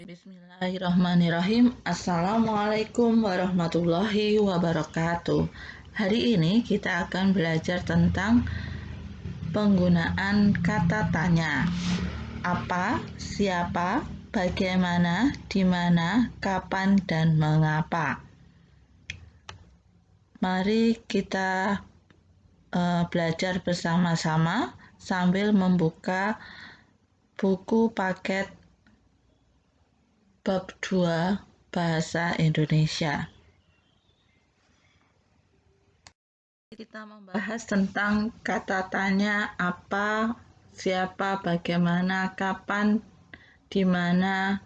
Bismillahirrahmanirrahim. Assalamualaikum warahmatullahi wabarakatuh. Hari ini kita akan belajar tentang penggunaan kata tanya. Apa, siapa, bagaimana, di mana, kapan, dan mengapa. Mari kita belajar bersama-sama sambil membuka buku paket Bab 2 Bahasa Indonesia. Kita membahas tentang kata tanya apa, siapa, bagaimana, kapan, di mana.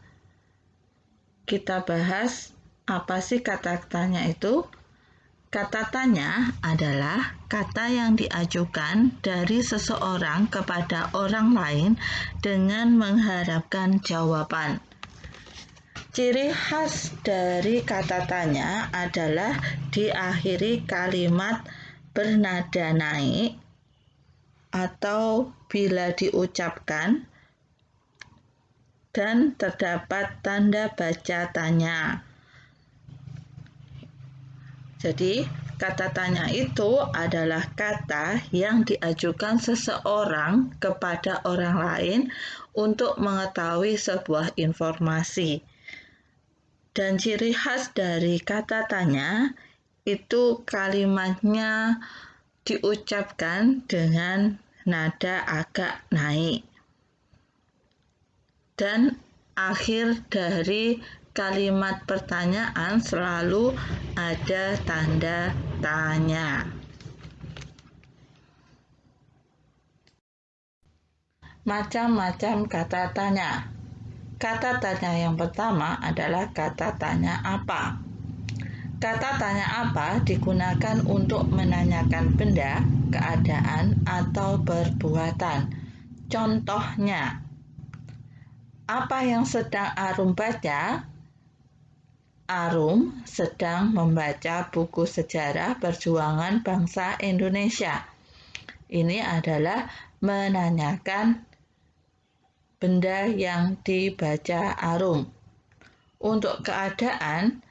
Kita bahas apa sih kata tanya itu? Kata tanya adalah kata yang diajukan dari seseorang kepada orang lain dengan mengharapkan jawaban. Ciri khas dari kata tanya adalah diakhiri kalimat bernada naik atau bila diucapkan dan terdapat tanda baca tanya. Jadi, kata tanya itu adalah kata yang diajukan seseorang kepada orang lain untuk mengetahui sebuah informasi. Dan ciri khas dari kata tanya itu kalimatnya diucapkan dengan nada agak naik. Dan akhir dari kalimat pertanyaan selalu ada tanda tanya. Macam-macam kata tanya. Kata tanya yang pertama adalah kata tanya apa. Kata tanya apa digunakan untuk menanyakan benda, keadaan, atau perbuatan. Contohnya, apa yang sedang Arum baca? Arum sedang membaca buku sejarah perjuangan bangsa Indonesia. Ini adalah menanyakan benda yang dibaca Arum. Untuk keadaan,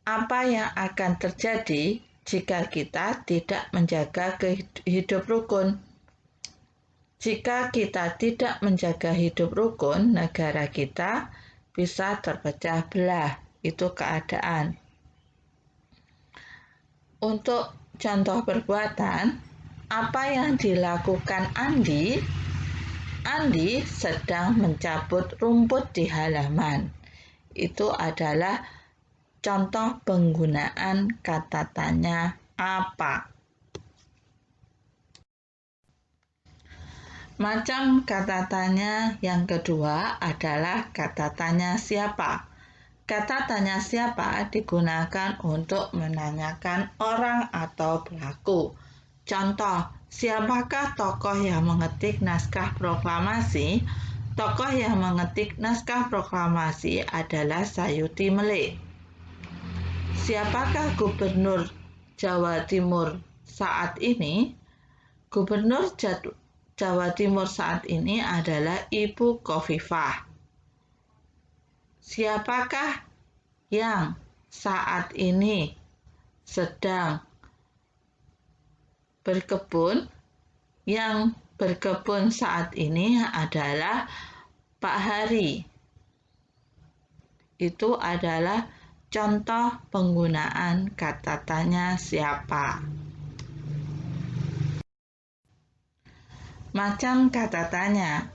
apa yang akan terjadi jika kita tidak menjaga hidup rukun? Jika kita tidak menjaga hidup rukun, negara kita bisa terpecah belah. Itu keadaan. Untuk contoh perbuatan, apa yang dilakukan Andi? Andi sedang mencabut rumput di halaman. Itu adalah contoh penggunaan kata tanya apa. Macam kata tanya yang kedua adalah kata tanya siapa. Kata tanya siapa digunakan untuk menanyakan orang atau pelaku. Contoh, siapakah tokoh yang mengetik naskah proklamasi? Tokoh yang mengetik naskah proklamasi adalah Sayuti Melik. Siapakah Gubernur Jawa Timur saat ini? Gubernur Jawa Timur saat ini adalah Ibu Khofifah. Siapakah yang saat ini sedang berkebun? Yang berkebun saat ini adalah Pak Hari. Itu adalah contoh penggunaan kata tanya siapa. Macam kata tanya.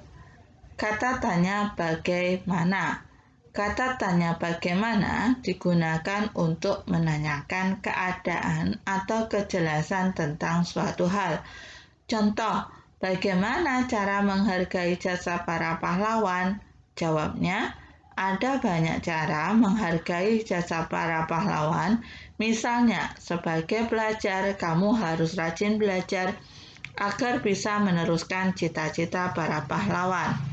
Kata tanya bagaimana. Kata tanya bagaimana digunakan untuk menanyakan keadaan atau kejelasan tentang suatu hal. Contoh, bagaimana cara menghargai jasa para pahlawan? Jawabnya, ada banyak cara menghargai jasa para pahlawan. Misalnya, sebagai pelajar, kamu harus rajin belajar agar bisa meneruskan cita-cita para pahlawan.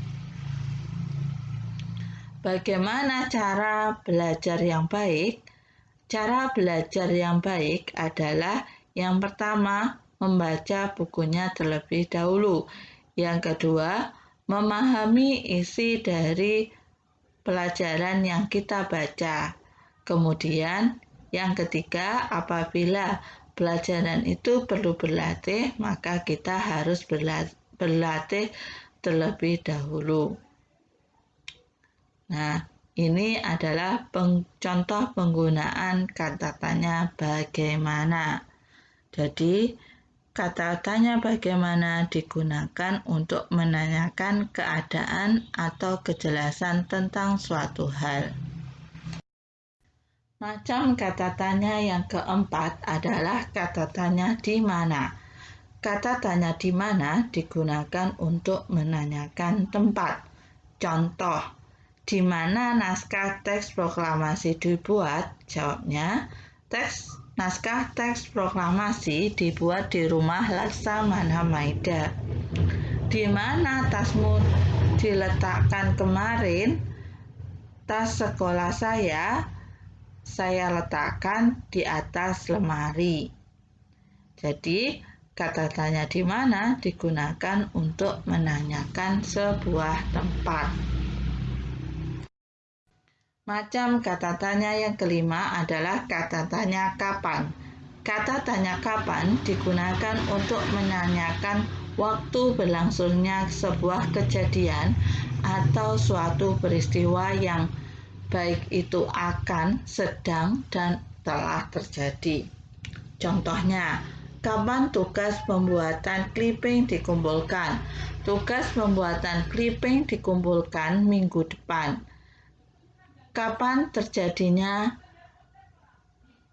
Bagaimana cara belajar yang baik? Cara belajar yang baik adalah yang pertama, membaca bukunya terlebih dahulu. Yang kedua, memahami isi dari pelajaran yang kita baca. Kemudian, yang ketiga, apabila pelajaran itu perlu berlatih, maka kita harus berlatih terlebih dahulu. Nah, ini adalah contoh penggunaan kata tanya bagaimana. Jadi, kata tanya bagaimana digunakan untuk menanyakan keadaan atau kejelasan tentang suatu hal. Macam kata tanya yang keempat adalah kata tanya di mana. Kata tanya di mana digunakan untuk menanyakan tempat. Contoh, di mana naskah teks proklamasi dibuat? Jawabnya, naskah teks proklamasi dibuat di rumah Laksamana Maida. Di mana tasmu diletakkan kemarin? Tas sekolah saya letakkan di atas lemari. Jadi, kata tanya di mana digunakan untuk menanyakan sebuah tempat. Macam kata tanya yang kelima adalah kata tanya kapan. Kata tanya kapan digunakan untuk menanyakan waktu berlangsungnya sebuah kejadian atau suatu peristiwa yang baik itu akan, sedang, dan telah terjadi. Contohnya, kapan tugas pembuatan clipping dikumpulkan? Tugas pembuatan clipping dikumpulkan minggu depan. Kapan terjadinya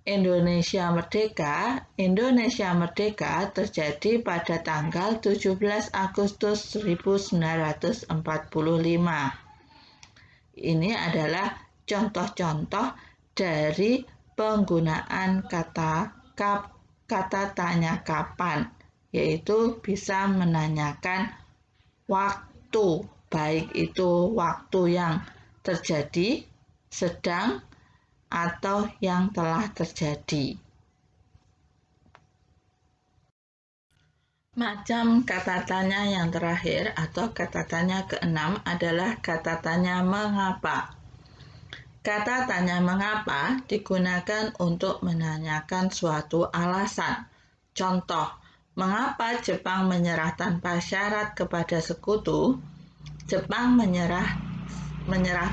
Indonesia Merdeka? Indonesia Merdeka terjadi pada tanggal 17 Agustus 1945. Ini adalah contoh-contoh dari penggunaan kata tanya kapan, yaitu bisa menanyakan waktu, baik itu waktu yang terjadi, sedang, atau yang telah terjadi. Macam kata tanya yang terakhir atau kata tanya keenam adalah kata tanya mengapa. Kata tanya mengapa digunakan untuk menanyakan suatu alasan. Contoh, mengapa Jepang menyerah tanpa syarat kepada sekutu? Jepang menyerah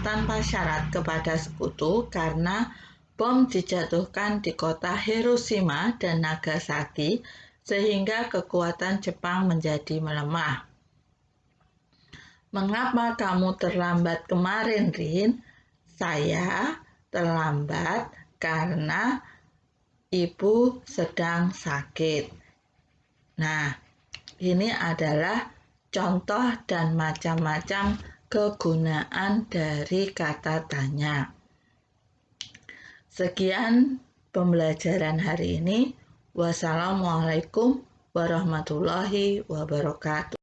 tanpa syarat kepada sekutu karena bom dijatuhkan di kota Hiroshima dan Nagasaki sehingga kekuatan Jepang menjadi melemah. Mengapa kamu terlambat kemarin, Rin? Saya terlambat karena ibu sedang sakit. Nah, ini adalah contoh dan macam-macam kegunaan dari kata tanya. Sekian pembelajaran hari ini. Wassalamualaikum warahmatullahi wabarakatuh.